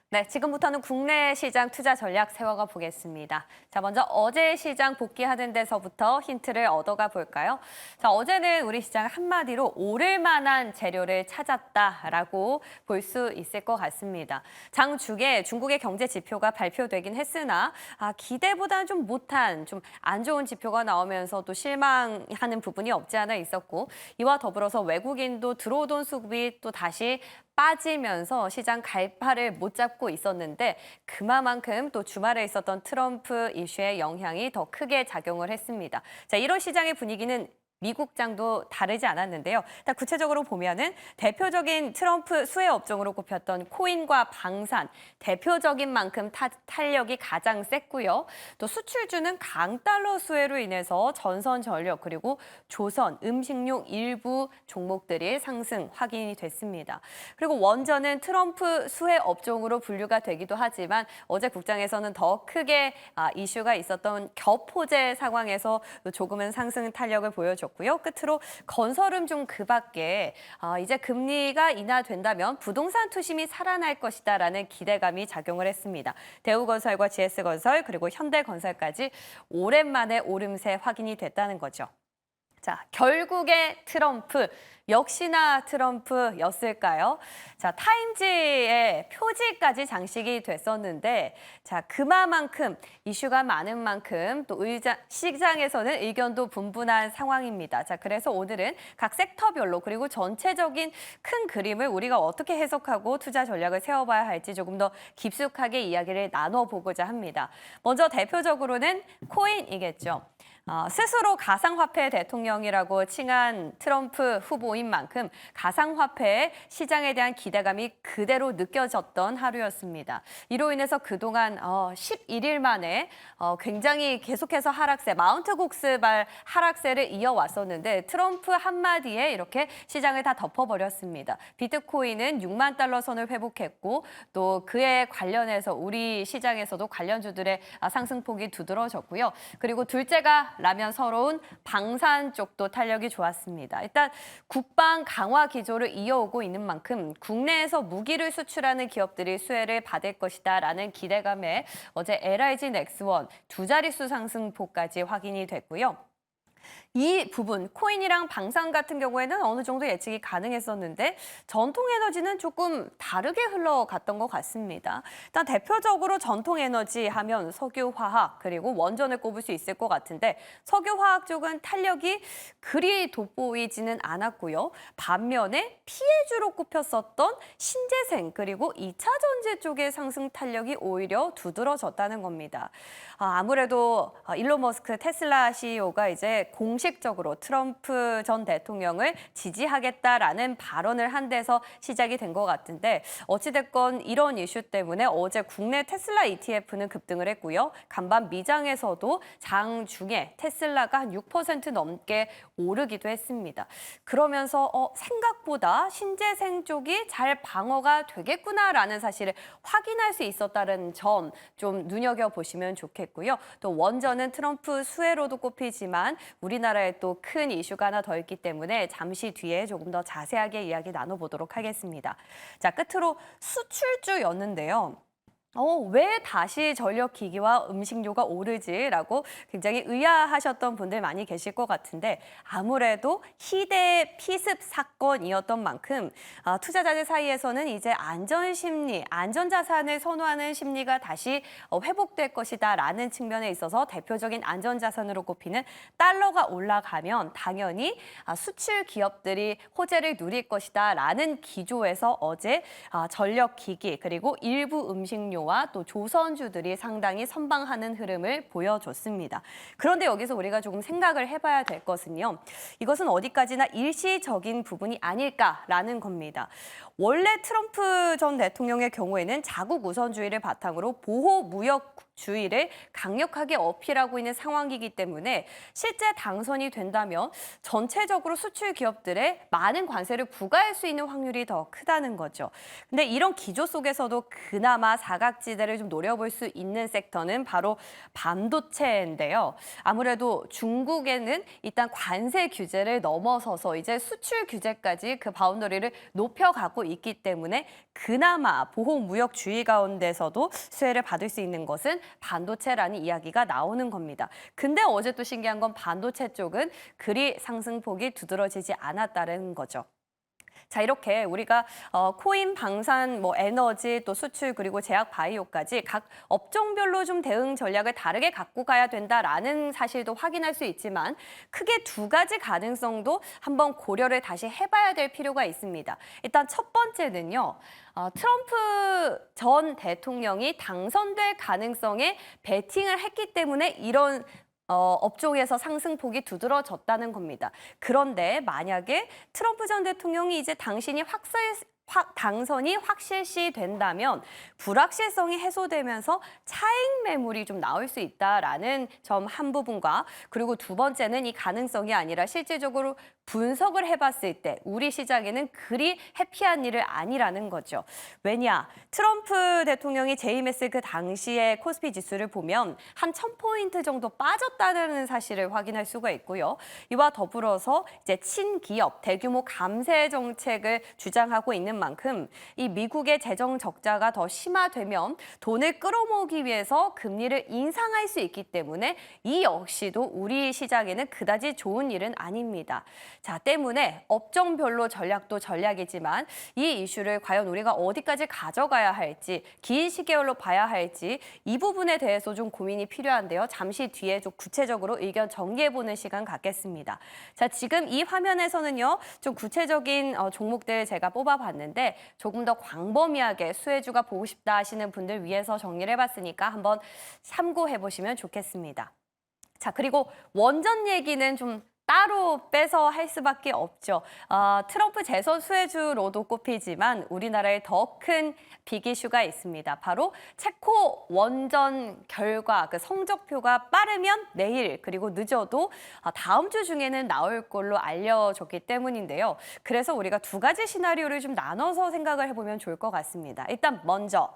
네, 지금부터는 국내 시장 투자 전략 세워가 보겠습니다. 자, 먼저 어제 시장 복귀하는 데서부터 힌트를 얻어가 볼까요? 자, 어제는 우리 시장 한마디로 오를 만한 재료를 찾았다라고 볼 수 있을 것 같습니다. 장 중에 중국의 경제 지표가 발표되긴 했으나 기대보다는 좀 못한, 좀 안 좋은 지표가 나오면서 또 실망하는 부분이 없지 않아 있었고, 이와 더불어서 외국인도 들어오던 수급이 또 다시 빠지면서 시장 갈파를 못 잡고 있었는데 그만큼 또 주말에 있었던 트럼프 이슈의 영향이 더 크게 작용을 했습니다. 자, 이런 시장의 분위기는 미국장도 다르지 않았는데요. 일단 구체적으로 보면은 대표적인 트럼프 수혜 업종으로 꼽혔던 코인과 방산, 대표적인 만큼 탄력이 가장 셌고요. 또 수출주는 강달러 수혜로 인해서 전선 전력 그리고 조선, 음식용 일부 종목들이 상승 확인이 됐습니다. 그리고 원전은 트럼프 수혜 업종으로 분류가 되기도 하지만 어제 국장에서는 더 크게 이슈가 있었던 겹호재 상황에서 조금은 상승 탄력을 보여줬고요. 끝으로 건설은 좀 그밖에 이제 금리가 인하된다면 부동산 투심이 살아날 것이다라는 기대감이 작용을 했습니다. 대우건설과 GS건설 그리고 현대건설까지 오랜만에 오름세 확인이 됐다는 거죠. 자, 결국에 트럼프, 역시나 트럼프였을까요? 자, 타임지의 표지까지 장식이 됐었는데, 자, 그만큼 이슈가 많은 만큼 또 시장에서는 의견도 분분한 상황입니다. 자, 그래서 오늘은 각 섹터별로 그리고 전체적인 큰 그림을 우리가 어떻게 해석하고 투자 전략을 세워봐야 할지 조금 더 깊숙하게 이야기를 나눠보고자 합니다. 먼저 대표적으로는 코인이겠죠. 스스로 가상화폐 대통령이라고 칭한 트럼프 후보인 만큼 가상화폐의 시장에 대한 기대감이 그대로 느껴졌던 하루였습니다. 이로 인해서 그동안 11일 만에 굉장히 계속해서 하락세, 마운트 곡스발 하락세를 이어왔었는데 트럼프 한마디에 이렇게 시장을 다 덮어버렸습니다. 비트코인은 6만 달러 선을 회복했고 또 그에 관련해서 우리 시장에서도 관련주들의 상승폭이 두드러졌고요. 그리고 둘째가 라면 서러운 방산 쪽도 탄력이 좋았습니다. 일단 국방 강화 기조를 이어오고 있는 만큼 국내에서 무기를 수출하는 기업들이 수혜를 받을 것이다라는 기대감에 어제 LIG 넥스원 두 자릿수 상승폭까지 확인이 됐고요. 이 부분, 코인이랑 방산 같은 경우에는 어느 정도 예측이 가능했었는데 전통에너지는 조금 다르게 흘러갔던 것 같습니다. 일단 대표적으로 전통에너지 하면 석유화학 그리고 원전을 꼽을 수 있을 것 같은데 석유화학 쪽은 탄력이 그리 돋보이지는 않았고요. 반면에 피해주로 꼽혔었던 신재생 그리고 2차 전지 쪽의 상승 탄력이 오히려 두드러졌다는 겁니다. 아무래도 일론 머스크 테슬라 CEO가 이제 공식적으로 트럼프 전 대통령을 지지하겠다라는 발언을 한 데서 시작이 된 것 같은데 어찌됐건 이런 이슈 때문에 어제 국내 테슬라 ETF는 급등을 했고요. 간밤 미장에서도 장 중에 테슬라가 한 6% 넘게 오르기도 했습니다. 그러면서 생각보다 신재생 쪽이 잘 방어가 되겠구나라는 사실을 확인할 수 있었다는 점 좀 눈여겨보시면 좋겠고요. 또 원전은 트럼프 수혜로도 꼽히지만 우리나라에 또 큰 이슈가 하나 더 있기 때문에 잠시 뒤에 조금 더 자세하게 이야기 나눠보도록 하겠습니다. 자, 끝으로 수출주였는데요. 왜 다시 전력기기와 음식료가 오르지라고 굉장히 의아하셨던 분들 많이 계실 것 같은데 아무래도 희대 피습 사건이었던 만큼 투자자들 사이에서는 이제 안전심리, 안전자산을 선호하는 심리가 다시 회복될 것이다라는 측면에 있어서 대표적인 안전자산으로 꼽히는 달러가 올라가면 당연히 수출 기업들이 호재를 누릴 것이다라는 기조에서 어제 전력기기 그리고 일부 음식료 또 조선주들이 상당히 선방하는 흐름을 보여줬습니다. 그런데 여기서 우리가 조금 생각을 해봐야 될 것은요. 이것은 어디까지나 일시적인 부분이 아닐까라는 겁니다. 원래 트럼프 전 대통령의 경우에는 자국 우선주의를 바탕으로 보호 무역 무역주의를 강력하게 어필하고 있는 상황이기 때문에 실제 당선이 된다면 전체적으로 수출 기업들에 많은 관세를 부과할 수 있는 확률이 더 크다는 거죠. 근데 이런 기조 속에서도 그나마 사각지대를 좀 노려볼 수 있는 섹터는 바로 반도체인데요. 아무래도 중국에는 일단 관세 규제를 넘어서서 이제 수출 규제까지 그 바운더리를 높여가고 있기 때문에 그나마 보호무역주의 가운데서도 수혜를 받을 수 있는 것은 반도체라는 이야기가 나오는 겁니다. 근데 어제 또 신기한 건 반도체 쪽은 그리 상승폭이 두드러지지 않았다는 거죠. 자, 이렇게 우리가 코인, 방산, 에너지, 또 수출, 그리고 제약 바이오까지 각 업종별로 좀 대응 전략을 다르게 갖고 가야 된다라는 사실도 확인할 수 있지만 크게 두 가지 가능성도 한번 고려를 다시 해봐야 될 필요가 있습니다. 일단 첫 번째는요. 트럼프 전 대통령이 당선될 가능성에 베팅을 했기 때문에 이런 업종에서 상승폭이 두드러졌다는 겁니다. 그런데 만약에 트럼프 전 대통령이 이제 당선이 확실시 된다면 불확실성이 해소되면서 차익 매물이 좀 나올 수 있다라는 점 한 부분과 그리고 두 번째는 이 가능성이 아니라 실질적으로 분석을 해봤을 때 우리 시장에는 그리 해피한 일은 아니라는 거죠. 왜냐? 트럼프 대통령이 재임했을 그 당시의 코스피 지수를 보면 한 1000포인트 정도 빠졌다는 사실을 확인할 수가 있고요. 이와 더불어서 이제 친기업, 대규모 감세 정책을 주장하고 있는 만큼 이 미국의 재정 적자가 더 심화되면 돈을 끌어모으기 위해서 금리를 인상할 수 있기 때문에 이 역시도 우리 시장에는 그다지 좋은 일은 아닙니다. 자, 때문에 업종별로 전략도 전략이지만 이 이슈를 과연 우리가 어디까지 가져가야 할지, 긴 시계열로 봐야 할지 이 부분에 대해서 좀 고민이 필요한데요. 잠시 뒤에 좀 구체적으로 의견 정리해보는 시간 갖겠습니다. 자, 지금 이 화면에서는요, 좀 구체적인 종목들 제가 뽑아봤는데 조금 더 광범위하게 수혜주가 보고 싶다 하시는 분들 위해서 정리를 해봤으니까 한번 참고해보시면 좋겠습니다. 자, 그리고 원전 얘기는 좀 따로 빼서 할 수밖에 없죠. 트럼프 재선 수혜주로도 꼽히지만 우리나라에 더 큰 빅이슈가 있습니다. 바로 체코 원전 결과 그 성적표가 빠르면 내일 그리고 늦어도 다음 주 중에는 나올 걸로 알려졌기 때문인데요. 그래서 우리가 두 가지 시나리오를 좀 나눠서 생각을 해보면 좋을 것 같습니다. 일단 먼저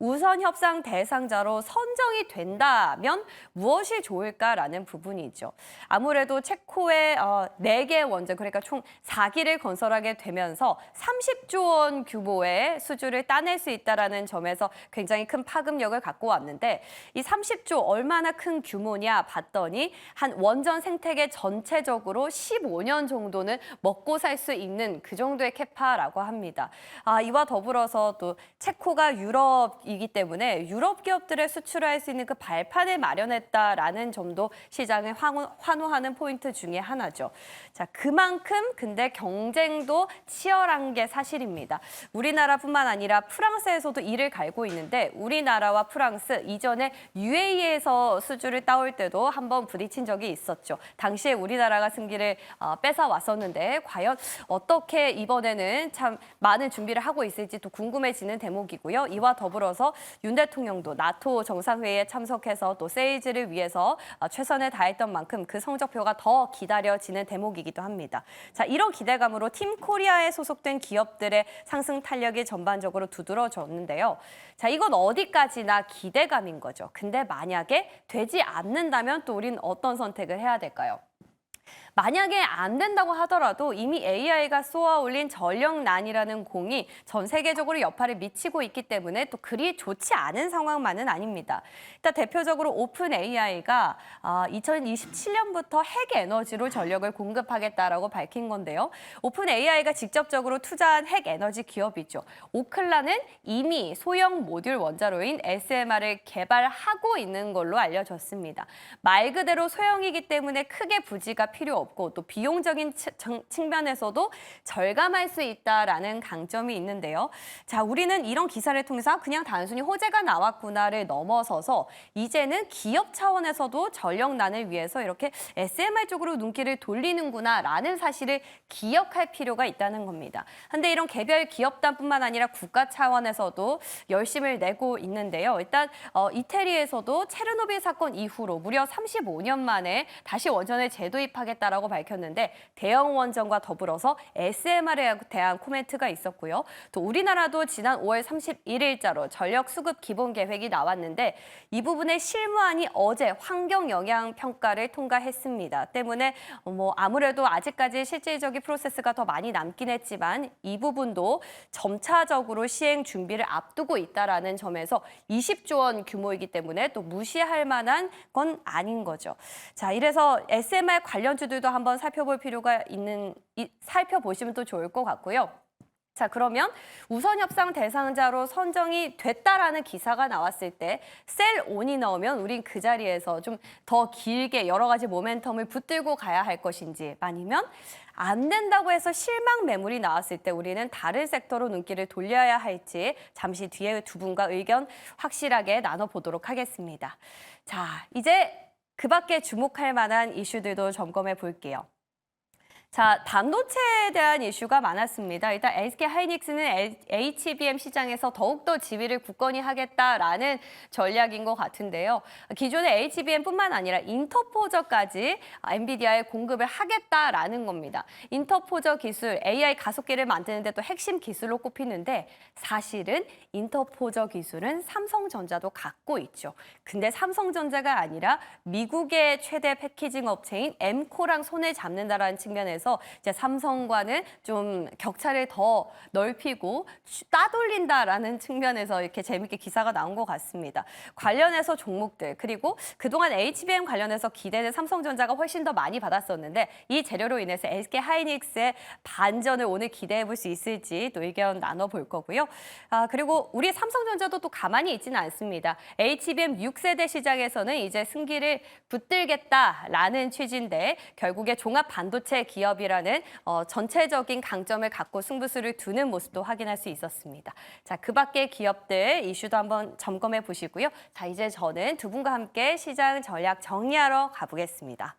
우선 협상 대상자로 선정이 된다면 무엇이 좋을까라는 부분이죠. 아무래도 체코의 4개 원전, 그러니까 총 4기를 건설하게 되면서 30조 원 규모의 수주를 따낼 수 있다는 점에서 굉장히 큰 파급력을 갖고 왔는데 이 30조 얼마나 큰 규모냐 봤더니 한 원전 생태계 전체적으로 15년 정도는 먹고 살 수 있는 그 정도의 캐파라고 합니다. 이와 더불어서 또 체코가 유럽이기 때문에 유럽 기업들의 수출을 할 수 있는 그 발판을 마련했다라는 점도 시장을 환호하는 포인트 중에 하나죠. 자, 그만큼 근데 경쟁도 치열한 게 사실입니다. 우리나라뿐만 아니라 프랑스에서도 이를 갈고 있는데 우리나라와 프랑스 이전에 UAE에서 수주를 따올 때도 한번 부딪힌 적이 있었죠. 당시에 우리나라가 승기를 뺏어 왔었는데 과연 어떻게 이번에는 참 많은 준비를 하고 있을지 또 궁금해지는 대목이고요. 이와 더불어서 윤 대통령도 나토 정상회의에 참석해서 또 세일즈를 위해서 최선을 다했던 만큼 그 성적표가 더 기다려지는 대목이기도 합니다. 자, 이런 기대감으로 팀 코리아에 소속된 기업들의 상승 탄력이 전반적으로 두드러졌는데요. 자, 이건 어디까지나 기대감인 거죠. 근데 만약에 되지 않는다면 또 우린 어떤 선택을 해야 될까요? 만약에 안 된다고 하더라도 이미 AI가 쏘아올린 전력난이라는 공이 전 세계적으로 여파를 미치고 있기 때문에 또 그리 좋지 않은 상황만은 아닙니다. 일단 대표적으로 오픈 AI가 2027년부터 핵 에너지로 전력을 공급하겠다라고 밝힌 건데요. 오픈 AI가 직접적으로 투자한 핵 에너지 기업이죠. 오클라는 이미 소형 모듈 원자로인 SMR을 개발하고 있는 걸로 알려졌습니다. 말 그대로 소형이기 때문에 크게 부지가 필요 없고 또 비용적인 측면에서도 절감할 수 있다라는 강점이 있는데요. 자, 우리는 이런 기사를 통해서 그냥 단순히 호재가 나왔구나를 넘어서서 이제는 기업 차원에서도 전력난을 위해서 이렇게 SMR 쪽으로 눈길을 돌리는구나라는 사실을 기억할 필요가 있다는 겁니다. 근데 이런 개별 기업단뿐만 아니라 국가 차원에서도 열심을 내고 있는데요. 일단 이태리에서도 체르노빌 사건 이후로 무려 35년 만에 다시 원전을 재도입하겠다라고 밝혔는데 대형 원전과 더불어서 SMR에 대한 코멘트가 있었고요. 또 우리나라도 지난 5월 31일자로 전력 수급 기본 계획이 나왔는데 이 부분의 실무안이 어제 환경 영향 평가를 통과했습니다. 때문에 아무래도 아직까지 실질적인 프로세스가 더 많이 남긴 했지만 이 부분도 점차적으로 시행 준비를 앞두고 있다라는 점에서 20조 원 규모이기 때문에 또 무시할 만한 건 아닌 거죠. 자, 이래서 SMR 관련주들도 한번 살펴볼 필요가 살펴보시면 또 좋을 것 같고요. 자, 그러면 우선협상 대상자로 선정이 됐다라는 기사가 나왔을 때 셀온이 나오면 우린 그 자리에서 좀 더 길게 여러 가지 모멘텀을 붙들고 가야 할 것인지 아니면 안 된다고 해서 실망 매물이 나왔을 때 우리는 다른 섹터로 눈길을 돌려야 할지 잠시 뒤에 두 분과 의견 확실하게 나눠보도록 하겠습니다. 자, 이제 그 밖에 주목할 만한 이슈들도 점검해 볼게요. 자, 반도체에 대한 이슈가 많았습니다. 일단 SK 하이닉스는 HBM 시장에서 더욱더 지위를 굳건히 하겠다라는 전략인 것 같은데요. 기존의 HBM뿐만 아니라 인터포저까지 엔비디아에 공급을 하겠다라는 겁니다. 인터포저 기술, AI 가속기를 만드는 데 또 핵심 기술로 꼽히는데 사실은 인터포저 기술은 삼성전자도 갖고 있죠. 근데 삼성전자가 아니라 미국의 최대 패키징 업체인 엠코랑 손을 잡는다라는 측면에서 이제 삼성과는 좀 격차를 더 넓히고 따돌린다라는 측면에서 이렇게 재밌게 기사가 나온 것 같습니다. 관련해서 종목들 그리고 그동안 HBM 관련해서 기대는 삼성전자가 훨씬 더 많이 받았었는데 이 재료로 인해서 SK 하이닉스의 반전을 오늘 기대해 볼 수 있을지 또 의견 나눠볼 거고요. 그리고 우리 삼성전자도 또 가만히 있지는 않습니다. HBM 6세대 시장에서는 이제 승기를 붙들겠다라는 취지인데 결국에 종합 반도체 기업이라는 전체적인 강점을 갖고 승부수를 두는 모습도 확인할 수 있었습니다. 자, 그 밖의 기업들 이슈도 한번 점검해 보시고요. 자, 이제 저는 두 분과 함께 시장 전략 정리하러 가보겠습니다.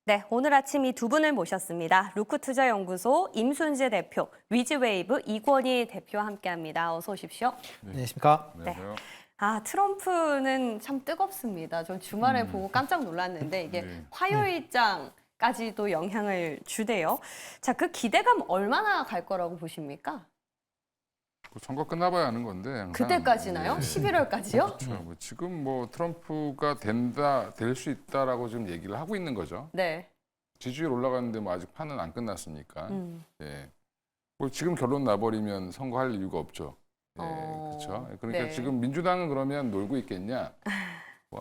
네, 오늘 아침 이 두 분을 모셨습니다. 루크투자연구소 임순재 대표, 위즈웨이브 이권희 대표와 함께합니다. 어서 오십시오. 네. 안녕하십니까? 네. 트럼프는 참 뜨겁습니다. 전 주말에 보고 깜짝 놀랐는데 이게 화요일장까지도 영향을 주대요. 자, 그 기대감 얼마나 갈 거라고 보십니까? 선거 끝나봐야 하는 건데 항상. 그때까지나요? 11월까지요? 그렇죠. 지금 트럼프가 될 수 있다라고 지금 얘기를 하고 있는 거죠. 네. 지지율 올라가는데 아직 판은 안 끝났으니까. 예. 지금 결론 나버리면 선거할 이유가 없죠. 예, 그렇죠. 그러니까 네. 지금 민주당은 그러면 놀고 있겠냐?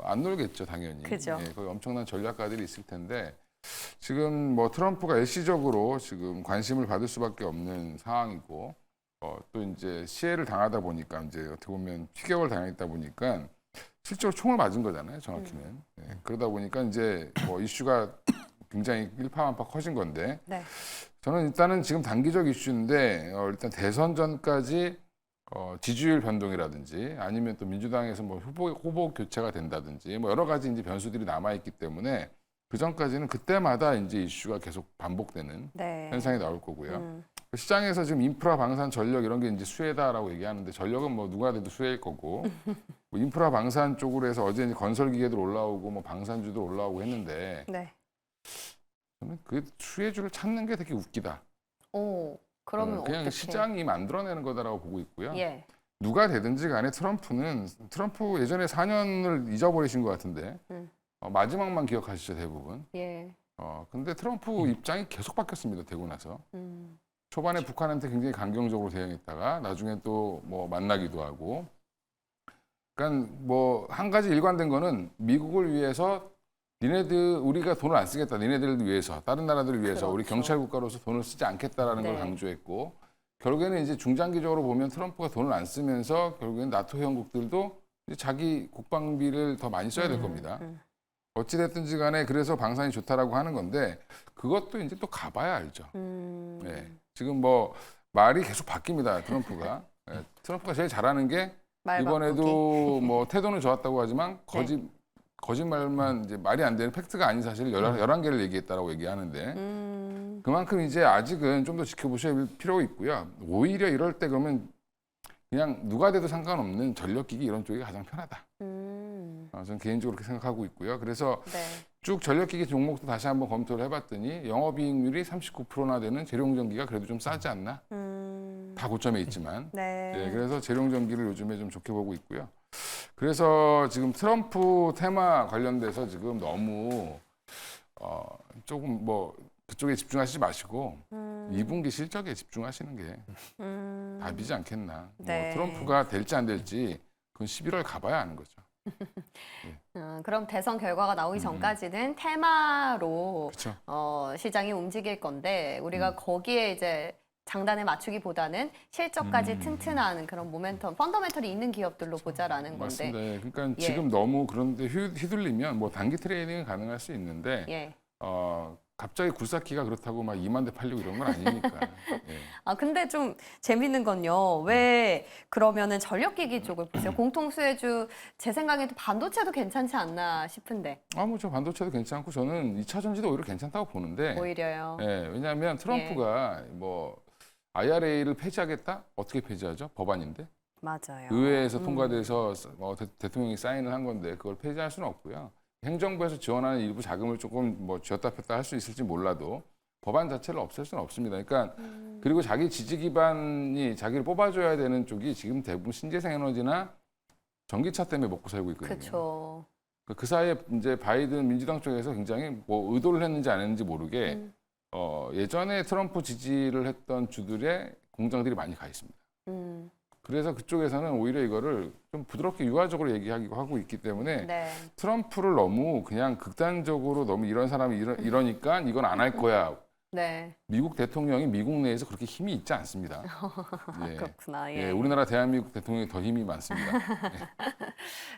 안 놀겠죠, 당연히. 그죠. 예, 거기 엄청난 전략가들이 있을 텐데 지금 트럼프가 일시적으로 지금 관심을 받을 수밖에 없는 상황이고. 또 이제 시해를 당하다 보니까 이제 어떻게 보면 피격을 당했다 보니까 실제로 총을 맞은 거잖아요, 정확히는. 네, 그러다 보니까 이제 이슈가 굉장히 일파만파 커진 건데 네. 저는 일단은 지금 단기적 이슈인데 일단 대선 전까지 지지율 변동이라든지 아니면 또 민주당에서 후보 교체가 된다든지 여러 가지 이제 변수들이 남아 있기 때문에 그 전까지는 그때마다 이제 이슈가 계속 반복되는 현상이 나올 거고요. 시장에서 지금 인프라, 방산, 전력 이런 게 이제 수혜다라고 얘기하는데 전력은 누가 돼도 수혜일 거고 인프라, 방산 쪽으로 해서 어제 이제 건설 기계들 올라오고 방산주도 올라오고 했는데 저는 그 수혜주를 찾는 게 되게 웃기다. 그러면 그냥 어떻게? 시장이 만들어내는 거다라고 보고 있고요. 예. 누가 되든지 간에 트럼프 예전에 4년을 잊어버리신 것 같은데 마지막만 기억하시죠 대부분. 예. 근데 트럼프 입장이 계속 바뀌었습니다. 되고 나서. 초반에 북한한테 굉장히 강경적으로 대응했다가 나중에 또 만나기도 하고 그러니까 뭐 한 가지 일관된 거는 미국을 위해서 니네들 우리가 돈을 안 쓰겠다. 니네들을 위해서 다른 나라들을 위해서 우리 그렇죠. 경찰 국가로서 돈을 쓰지 않겠다라는 걸 네. 강조했고 결국에는 이제 중장기적으로 보면 트럼프가 돈을 안 쓰면서 결국엔 나토 회원국들도 이제 자기 국방비를 더 많이 써야 될 겁니다. 어찌됐든지 간에 그래서 방산이 좋다라고 하는 건데 그것도 이제 또 가봐야 알죠. 네. 지금 뭐 말이 계속 바뀝니다. 트럼프가. 네. 트럼프가 제일 잘하는 게 말 이번에도 뭐 태도는 좋았다고 하지만 네. 거짓말만 이제 말이 안 되는 팩트가 아닌 사실을 11개를 얘기했다라고 얘기하는데 바꾸기. 그만큼 이제 아직은 좀 더 지켜보셔야 필요가 있고요. 오히려 이럴 때 그러면 그냥 누가 돼도 상관없는 전력기기 이런 쪽이 가장 편하다. 저는 개인적으로 그렇게 생각하고 있고요. 그래서 네. 쭉 전력기기 종목도 다시 한번 검토를 해봤더니 영업이익률이 39%나 되는 재룡전기가 그래도 좀 싸지 않나? 다 고점에 있지만. 네. 네, 그래서 재룡전기를 요즘에 좀 좋게 보고 있고요. 그래서 지금 트럼프 테마 관련돼서 지금 너무 조금 뭐 그쪽에 집중하시지 마시고 2분기 실적에 집중하시는 게 답이지 않겠나. 네. 뭐 트럼프가 될지 안 될지 그건 11월 가봐야 아는 거죠. 그럼 대선 결과가 나오기 전까지는 테마로 그렇죠. 시장이 움직일 건데 우리가 거기에 이제 장단에 맞추기보다는 실적까지 튼튼한 그런 모멘텀, 펀더멘털이 있는 기업들로 보자라는 건데. 맞습니다. 예, 그러니까 예. 지금 너무 그런데 휘둘리면 뭐 단기 트레이딩은 가능할 수 있는데 예. 갑자기 굴삭기가 그렇다고 막 2만 대 팔리고 이런 건 아니니까. 예. 근데 좀 재밌는 건요. 왜 그러면은 전력기기 쪽을 보세요. 공통수혜주 제 생각에도 반도체도 괜찮지 않나 싶은데. 뭐 저 반도체도 괜찮고 저는 2차 전지도 오히려 괜찮다고 보는데. 오히려요. 예, 왜냐하면 트럼프가 뭐 IRA를 폐지하겠다? 어떻게 폐지하죠? 법안인데. 맞아요. 의회에서 통과돼서 대통령이 사인을 한 건데 그걸 폐지할 수는 없고요. 행정부에서 지원하는 일부 자금을 조금 뭐 쥐었다 폈다 할 수 있을지 몰라도 법안 자체를 없앨 수는 없습니다. 그러니까 그리고 자기 지지 기반이 자기를 뽑아줘야 되는 쪽이 지금 대부분 신재생 에너지나 전기차 때문에 먹고 살고 있거든요. 그렇죠. 그 사이에 이제 바이든 민주당 쪽에서 굉장히 뭐 의도를 했는지 안 했는지 모르게 예전에 트럼프 지지를 했던 주들의 공장들이 많이 가 있습니다. 그래서 그쪽에서는 오히려 이거를 좀 부드럽게 유화적으로 얘기하기도 하고 있기 때문에 네. 트럼프를 너무 그냥 극단적으로 너무 이런 사람이 이러니까 이건 안 할 거야. 네. 미국 대통령이 미국 내에서 그렇게 힘이 있지 않습니다. 예. 그렇구나. 예, 예. 우리나라 대한민국 대통령이 더 힘이 많습니다.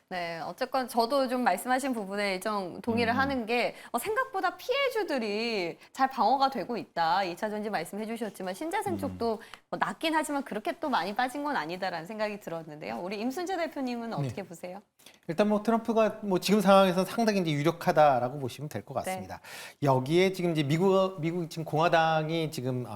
네, 어쨌건 저도 좀 말씀하신 부분에 좀 동의를 하는 게 생각보다 피해주들이 잘 방어가 되고 있다. 2차 전지 말씀해 주셨지만 신재생 쪽도 뭐 낮긴 하지만 그렇게 또 많이 빠진 건 아니다라는 생각이 들었는데요. 우리 임순재 대표님은 어떻게 보세요? 일단 뭐 트럼프가 뭐 지금 상황에서 상당히 이제 유력하다라고 보시면 될 것 같습니다. 여기에 지금 이제 미국 지금 공화당이 지금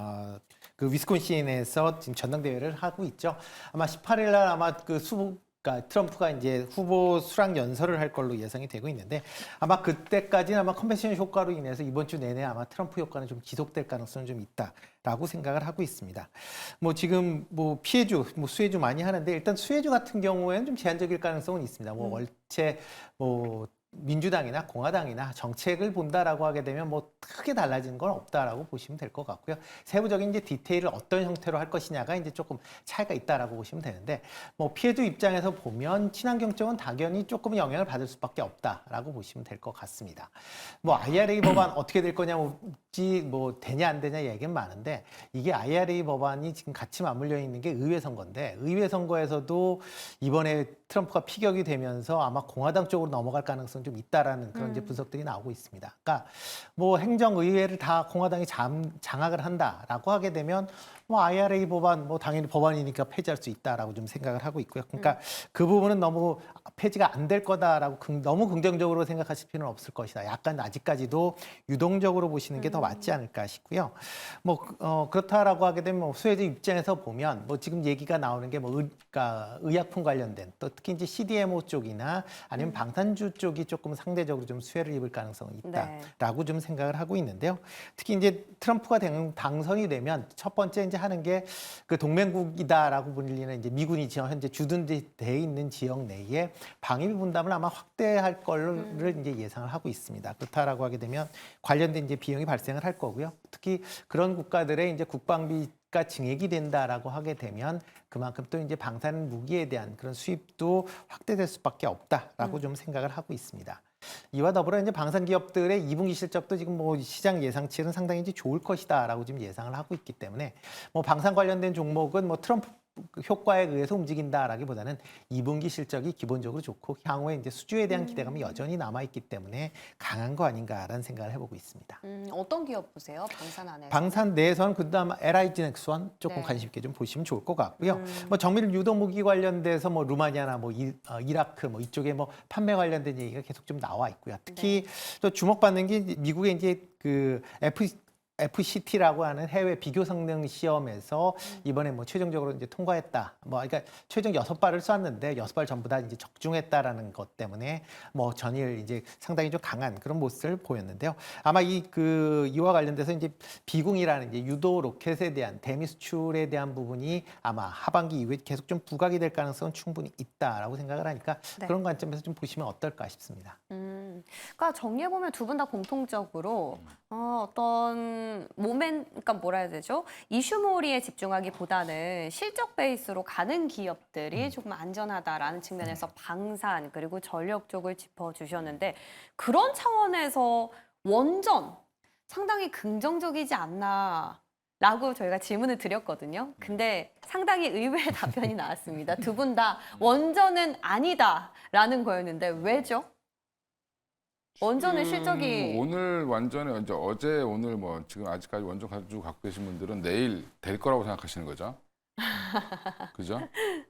그 위스콘신에서 지금 전당대회를 하고 있죠. 아마 18일 날 아마 그러니까 트럼프가 이제 후보 수락 연설을 할 걸로 예상이 되고 있는데 아마 그때까지는 아마 컨벤션 효과로 인해서 이번 주 내내 아마 트럼프 효과는 좀 지속될 가능성이 좀 있다라고 생각을 하고 있습니다. 뭐 지금 뭐 피해주, 뭐 수혜주 많이 하는데 일단 수혜주 같은 경우에는 좀 제한적일 가능성은 있습니다. 뭐 월체 뭐 민주당이나 공화당이나 정책을 본다라고 하게 되면 뭐 크게 달라지는 건 없다라고 보시면 될 것 같고요. 세부적인 이제 디테일을 어떤 형태로 할 것이냐가 이제 조금 차이가 있다라고 보시면 되는데 뭐 피해주 입장에서 보면 친환경 쪽은 당연히 조금 영향을 받을 수밖에 없다라고 보시면 될 것 같습니다. 뭐 IRA 법안 어떻게 될 거냐 뭐 되냐 안 되냐 얘기는 많은데 이게 IRA 법안이 지금 같이 맞물려 있는 게 의회 선거인데 의회 선거에서도 이번에 트럼프가 피격이 되면서 아마 공화당 쪽으로 넘어갈 가능성이 좀 있다라는 그런 이제 분석들이 나오고 있습니다. 그러니까 뭐 행정의회를 다 공화당이 장악을 한다라고 하게 되면 뭐 IRA 법안 뭐 당연히 법안이니까 폐지할 수 있다라고 좀 생각을 하고 있고요. 그러니까 그 부분은 너무 폐지가 안 될 거다라고 너무 긍정적으로 생각하실 필요는 없을 것이다. 약간 아직까지도 유동적으로 보시는 게 더 맞지 않을까 싶고요. 뭐 그렇다라고 하게 되면 뭐 수혜주 입장에서 보면 뭐 지금 얘기가 나오는 게 뭐 그러니까 의약품 관련된 또 특히 이제 CDMO 쪽이나 아니면 방산주 쪽이 조금 상대적으로 좀 수혜를 입을 가능성이 있다라고 좀 생각을 하고 있는데요. 특히 이제 트럼프가 당선이 되면 첫 번째 이제 하는 게 그 동맹국이다라고 불리는 이제 미군이 지금 현재 주둔돼 있는 지역 내에 방위비 분담을 아마 확대할 거를 이제 예상을 하고 있습니다. 그렇다라고 하게 되면 관련된 이제 비용이 발생을 할 거고요. 특히 그런 국가들의 이제 국방비 가 증액이 된다라고 하게 되면 그만큼 또 이제 방산 무기에 대한 그런 수입도 확대될 수밖에 없다라고 좀 생각을 하고 있습니다. 이와 더불어 이제 방산 기업들의 2분기 실적도 지금 뭐 시장 예상치는 상당히 이제 좋을 것이다라고 지금 예상을 하고 있기 때문에 뭐 방산 관련된 종목은 뭐 트럼프 효과에 의해서 움직인다라기보다는 2분기 실적이 기본적으로 좋고 향후에 이제 수주에 대한 기대감이 여전히 남아 있기 때문에 강한 거 아닌가라는 생각을 해보고 있습니다. 어떤 기업 보세요? 방산 안에서. 방산 내에서는 그다음 LIG 넥스원 조금 네. 관심 있게 좀 보시면 좋을 것 같고요. 뭐 정밀 유도 무기 관련돼서 뭐 루마니아나 뭐 이라크 뭐 이쪽에 뭐 판매 관련된 얘기가 계속 좀 나와 있고요. 특히 또 주목받는 게 미국의 이제 그 FCT라고 하는 해외 비교 성능 시험에서 이번에 뭐 최종적으로 이제 통과했다. 뭐 그러니까 최종 6발을 쐈는데 6발 전부 다 이제 적중했다라는 것 때문에 뭐 전일 이제 상당히 좀 강한 그런 모습을 보였는데요. 아마 이와 관련돼서 이제 비공이라는 이제 유도 로켓에 대한 대미 수출에 대한 부분이 아마 하반기 이후에 계속 좀 부각이 될 가능성은 충분히 있다라고 생각을 하니까 네. 그런 관점에서 좀 보시면 어떨까 싶습니다. 그러니까 정리해 보면 두 분 다 공통적으로 어떤 그러니까 뭐라 해야 되죠? 이슈몰이에 집중하기보다는 실적 베이스로 가는 기업들이 조금 안전하다라는 측면에서 방산 그리고 전력 쪽을 짚어주셨는데 그런 차원에서 원전 상당히 긍정적이지 않나? 라고 저희가 질문을 드렸거든요. 근데 상당히 의외의 답변이 나왔습니다. 두 분 다 원전은 아니다라는 거였는데 왜죠? 원전의 실적이 오늘 완전히 이제 어제 오늘 뭐 지금 아직까지 원전 가지고 갖고 계신 분들은 내일 될 거라고 생각하시는 거죠. 그죠?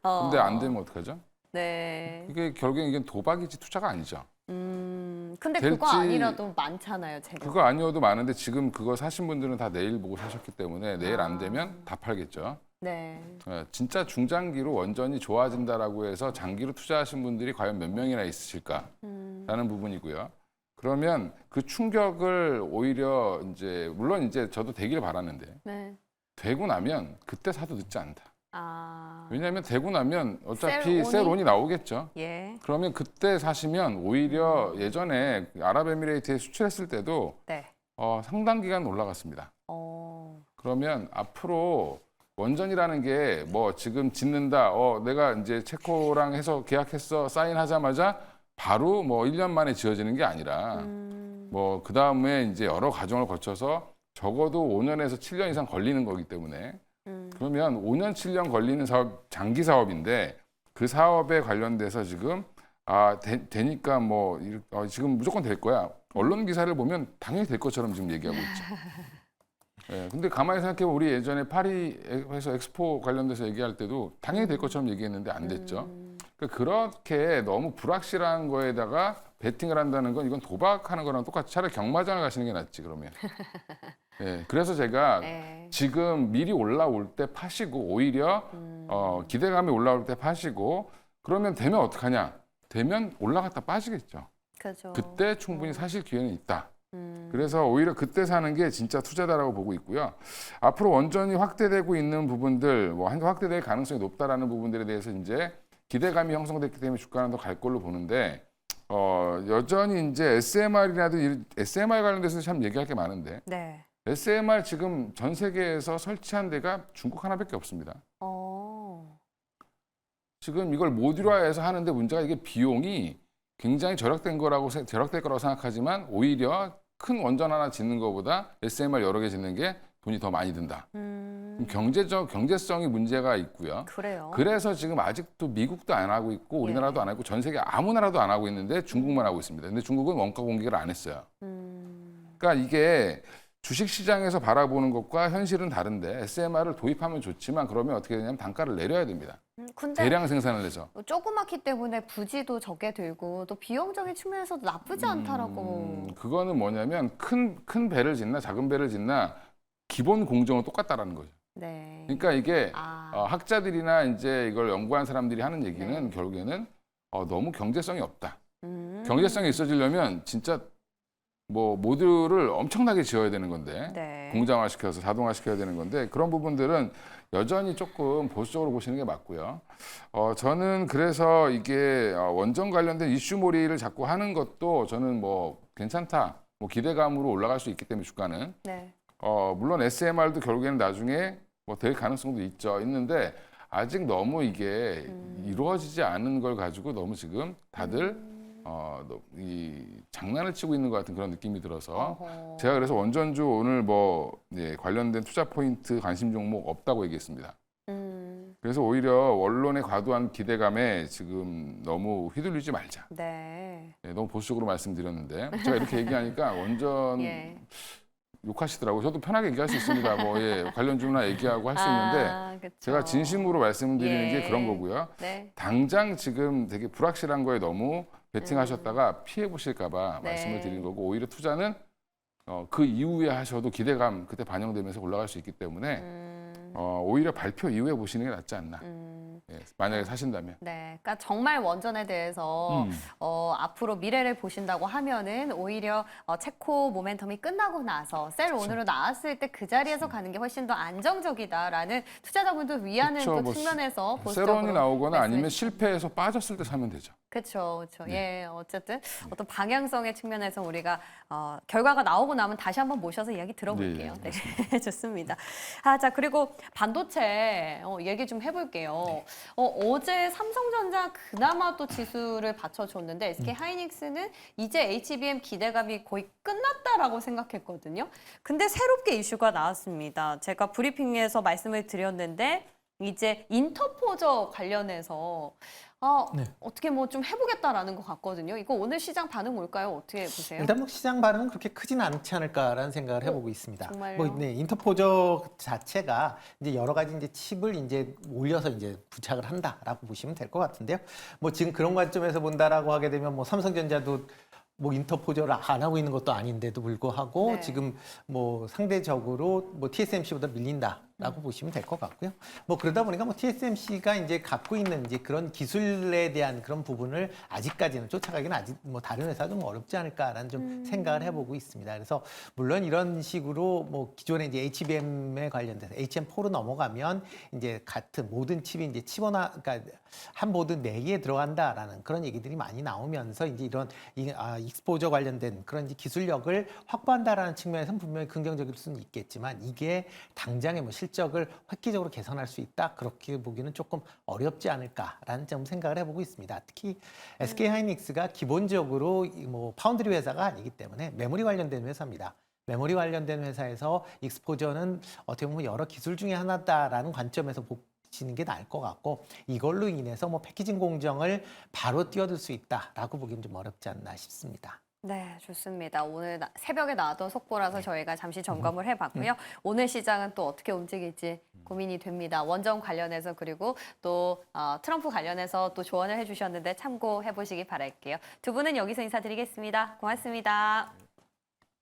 근데 안 되면 어떡하죠? 네. 이게 결국엔 이게 도박이지 투자가 아니죠. 근데 될지- 그거 아니라도 많잖아요, 제가. 그거 아니어도 많은데 지금 그거 사신 분들은 다 내일 보고 사셨기 때문에 내일 안 되면 다 팔겠죠. 네. 진짜 중장기로 원전이 좋아진다라고 해서 장기로 투자하신 분들이 과연 몇 명이나 있으실까라는 부분이고요. 그러면 그 충격을 오히려 이제 물론 이제 저도 되길 바라는데 네. 되고 나면 그때 사도 늦지 않다. 아. 왜냐하면 되고 나면 어차피 셀 셀 온이? 온이 나오겠죠. 예. 그러면 그때 사시면 오히려 예전에 아랍에미레이트에 수출했을 때도 네. 상당 기간 올라갔습니다. 그러면 앞으로 원전이라는 게 뭐 지금 짓는다, 내가 이제 체코랑 해서 계약했어, 사인하자마자 바로 뭐 1년 만에 지어지는 게 아니라 뭐 그 다음에 이제 여러 과정을 거쳐서 적어도 5년에서 7년 이상 걸리는 거기 때문에 그러면 5년, 7년 걸리는 사업, 장기 사업인데 그 사업에 관련돼서 지금 되니까 뭐 지금 무조건 될 거야. 언론 기사를 보면 당연히 될 것처럼 지금 얘기하고 있죠. 예, 근데 가만히 생각해보면 우리 예전에 파리에서 엑스포 관련돼서 얘기할 때도 당연히 될 것처럼 얘기했는데 안 됐죠. 그러니까 그렇게 너무 불확실한 거에다가 베팅을 한다는 건 이건 도박하는 거랑 똑같이 차라리 경마장을 가시는 게 낫지 그러면. 예, 그래서 제가 네. 지금 미리 올라올 때 파시고 오히려 기대감이 올라올 때 파시고 그러면 되면 어떡하냐? 되면 올라갔다 빠지겠죠. 그죠. 그때 충분히 사실 기회는 있다. 그래서 오히려 그때 사는 게 진짜 투자다라고 보고 있고요. 앞으로 원전이 확대되고 있는 부분들, 뭐 확대될 가능성이 높다라는 부분들에 대해서 이제 기대감이 형성됐기 때문에 주가는 더 갈 걸로 보는데 여전히 이제 SMR 관련돼서 참 얘기할 게 많은데 네. SMR 지금 전 세계에서 설치한 데가 중국 하나밖에 없습니다. 지금 이걸 모듈화해서 하는데 문제가 이게 비용이 굉장히 절약될 거라고 생각하지만 오히려 큰 원전 하나 짓는 것보다 SMR 여러 개 짓는 게 돈이 더 많이 든다. 경제성이 문제가 있고요. 그래요. 그래서 지금 아직도 미국도 안 하고 있고 우리나라도 안 하고 전 세계 아무 나라도 안 하고 있는데 중국만 하고 있습니다. 근데 중국은 원가 공개를 안 했어요. 그러니까 이게 주식시장에서 바라보는 것과 현실은 다른데 SMR을 도입하면 좋지만 그러면 어떻게 되냐면 단가를 내려야 됩니다. 근데 대량 생산을 해서. 조그맣기 때문에 부지도 적게 들고 또 비용적인 측면에서도 나쁘지 않다라고. 그거는 뭐냐면 큰 배를 짓나 작은 배를 짓나 기본 공정은 똑같다라는 거죠. 네. 그러니까 이게 아. 학자들이나 이제 이걸 연구한 사람들이 하는 얘기는 네. 결국에는 너무 경제성이 없다. 경제성이 있어지려면 진짜 뭐 모듈을 엄청나게 지어야 되는 건데 네. 공장화시켜서 자동화시켜야 되는 건데 그런 부분들은 여전히 조금 보수적으로 보시는 게 맞고요. 저는 그래서 이게 원전 관련된 이슈몰이를 자꾸 하는 것도 저는 뭐 괜찮다. 뭐 기대감으로 올라갈 수 있기 때문에 주가는 네. 물론 SMR도 결국에는 나중에 뭐 될 가능성도 있는데 아직 너무 이게 이루어지지 않은 걸 가지고 너무 지금 다들 이 장난을 치고 있는 것 같은 그런 느낌이 들어서 어허. 제가 그래서 원전주 오늘 뭐 관련된 투자 포인트 관심 종목 없다고 얘기했습니다. 그래서 오히려 언론의 과도한 기대감에 지금 너무 휘둘리지 말자. 네. 너무 보수적으로 말씀드렸는데 제가 이렇게 얘기하니까 원전 예. 욕하시더라고요. 저도 편하게 얘기할 수 있습니다. 뭐 관련주나 얘기하고 할 수 있는데 그쵸. 제가 진심으로 말씀드리는 예. 게 그런 거고요. 네. 당장 지금 되게 불확실한 거에 너무 베팅하셨다가 피해 보실까봐 네. 말씀을 드리는 거고 오히려 투자는 그 이후에 하셔도 기대감 그때 반영되면서 올라갈 수 있기 때문에 오히려 발표 이후에 보시는 게 낫지 않나. 만약에 사신다면. 네, 그러니까 정말 원전에 대해서 앞으로 미래를 보신다고 하면은 오히려 체코 모멘텀이 끝나고 나서 셀 온으로 나왔을 때 그 자리에서 가는 게 훨씬 더 안정적이다라는 투자자분들 위하는 그쵸, 또 뭐 측면에서 보수적으로 세론이 나오거나 아니면 말씀해 실패해서 빠졌을 때 사면 되죠. 그렇죠, 그렇죠. 네. 예, 어쨌든 어떤 방향성의 측면에서 우리가 결과가 나오고 나면 다시 한번 모셔서 이야기 들어볼게요. 네, 네, 좋습니다. 자 그리고 반도체 얘기 좀 해볼게요. 네. 어제 삼성전자 그나마 또 지수를 받쳐줬는데 SK 하이닉스는 이제 HBM 기대감이 거의 끝났다라고 생각했거든요. 근데 새롭게 이슈가 나왔습니다. 제가 브리핑에서 말씀을 드렸는데 이제 인터포저 관련해서 네. 어떻게 뭐 좀 해보겠다라는 것 같거든요. 이거 오늘 시장 반응 뭘까요? 어떻게 보세요? 일단 뭐 시장 반응은 그렇게 크진 않지 않을까라는 생각을 해보고 있습니다. 정말요? 뭐 네, 인터포저 자체가 이제 여러 가지 이제 칩을 이제 올려서 이제 부착을 한다라고 보시면 될 것 같은데요. 뭐 지금 그런 관점에서 본다라고 하게 되면 뭐 삼성전자도 뭐 인터포저를 안 하고 있는 것도 아닌데도 불구하고 네. 지금 뭐 상대적으로 뭐 TSMC보다 밀린다라고 보시면 될 것 같고요. 뭐 그러다 보니까 뭐 TSMC가 이제 갖고 있는 이제 그런 기술에 대한 그런 부분을 아직까지는 쫓아가기는 아직 뭐 다른 회사 좀 어렵지 않을까라는 좀 생각을 해보고 있습니다. 그래서 물론 이런 식으로 뭐 기존에 이제 HBM에 관련돼서 HM4로 넘어가면 이제 같은 모든 칩이 이제 칩원화, 그러니까 한 보드 4개에 들어간다라는 그런 얘기들이 많이 나오면서 이제 이런 익스포저 관련된 그런 이제 기술력을 확보한다라는 측면에서는 분명히 긍정적일 수는 있겠지만 이게 당장의 뭐 실적을 획기적으로 개선할 수 있다 그렇게 보기는 조금 어렵지 않을까라는 점 생각을 해보고 있습니다. 특히 SK 하이닉스가 기본적으로 뭐 파운드리 회사가 아니기 때문에 메모리 관련된 회사입니다. 메모리 관련된 회사에서 익스포저는 어떻게 보면 여러 기술 중에 하나다라는 관점에서 보시는 게 나을 것 같고 이걸로 인해서 뭐 패키징 공정을 바로 뛰어들 수 있다라고 보기는 좀 어렵지 않나 싶습니다. 네, 좋습니다. 오늘 새벽에 나왔던 속보라서 저희가 잠시 점검을 해봤고요. 오늘 시장은 또 어떻게 움직일지 고민이 됩니다. 원전 관련해서 그리고 또 트럼프 관련해서 또 조언을 해주셨는데 참고해 보시기 바랄게요. 두 분은 여기서 인사드리겠습니다. 고맙습니다.